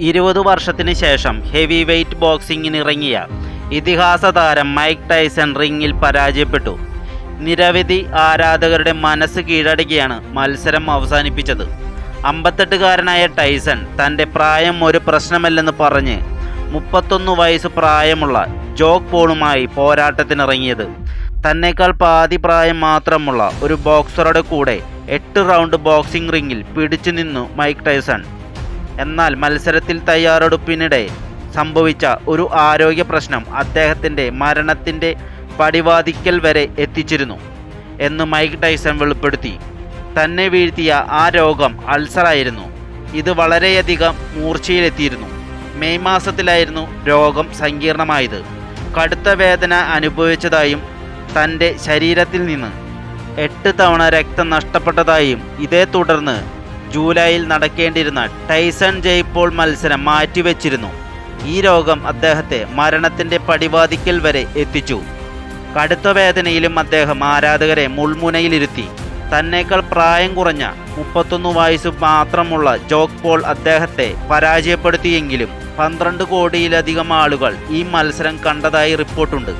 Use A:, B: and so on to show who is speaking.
A: 20 വർഷത്തിന് ശേഷം heavy weight ബോക്സിങ്ങിനിറങ്ങിയ ഇതിഹാസ താരം മൈക്ക് ടൈസൺ റിങ്ങിൽ പരാജയപ്പെട്ടു. നിരവധി ആരാധകരുടെ മനസ്സ് കീഴടക്കിയാണ് മത്സരം അവസാനിപ്പിച്ചത്. 58-കാരനായ ടൈസൺ തൻ്റെ പ്രായം ഒരു പ്രശ്നമല്ലെന്ന് പറഞ്ഞ് 31 വയസ്സ് പ്രായമുള്ള ജോക്ക് പോളുമായി പോരാട്ടത്തിനിറങ്ങിയത്. തന്നേക്കാൾ പാതി പ്രായം മാത്രമുള്ള ഒരു ബോക്സറുടെ കൂടെ 8 റൗണ്ട് ബോക്സിംഗ് റിങ്ങിൽ പിടിച്ചു നിന്നു മൈക്ക് ടൈസൺ. എന്നാൽ മത്സരത്തിൽ തയ്യാറെടുപ്പിനിടെ സംഭവിച്ച ഒരു ആരോഗ്യ പ്രശ്നം അദ്ദേഹത്തിൻ്റെ മരണത്തിൻ്റെ പടിവാതിക്കൽ വരെ എത്തിച്ചിരുന്നു എന്ന് മൈക്ക് ടൈസൺ വെളിപ്പെടുത്തി. തന്നെ വീഴ്ത്തിയ ആ രോഗം അൾസറായിരുന്നു. ഇത് വളരെയധികം മൂർച്ചയിലെത്തിയിരുന്നു. മെയ് മാസത്തിലായിരുന്നു രോഗം സങ്കീർണമായത്. കടുത്ത വേദന അനുഭവിച്ചതായും തൻ്റെ ശരീരത്തിൽ നിന്ന് 8 തവണ രക്തം നഷ്ടപ്പെട്ടതായും ഇതേ തുടർന്ന് ജൂലൈയിൽ നടക്കേണ്ടിരുന്ന ടൈസൺ ജയ്പോൾ മത്സരം മാറ്റിവെച്ചിരുന്നു. ഈ രോഗം അദ്ദേഹത്തെ മരണത്തിൻ്റെ പടിവാതിക്കൽ വരെ എത്തിച്ചു. കടുത്ത വേദനയിലും അദ്ദേഹം ആരാധകരെ മുൾമുനയിലിരുത്തി. തന്നേക്കാൾ പ്രായം കുറഞ്ഞ 31 വയസ്സ് മാത്രമുള്ള ജോക്ക് പോൾ അദ്ദേഹത്തെ പരാജയപ്പെടുത്തിയെങ്കിലും 12 കോടിയിലധികം ആളുകൾ ഈ മത്സരം കണ്ടതായി റിപ്പോർട്ടുണ്ട്.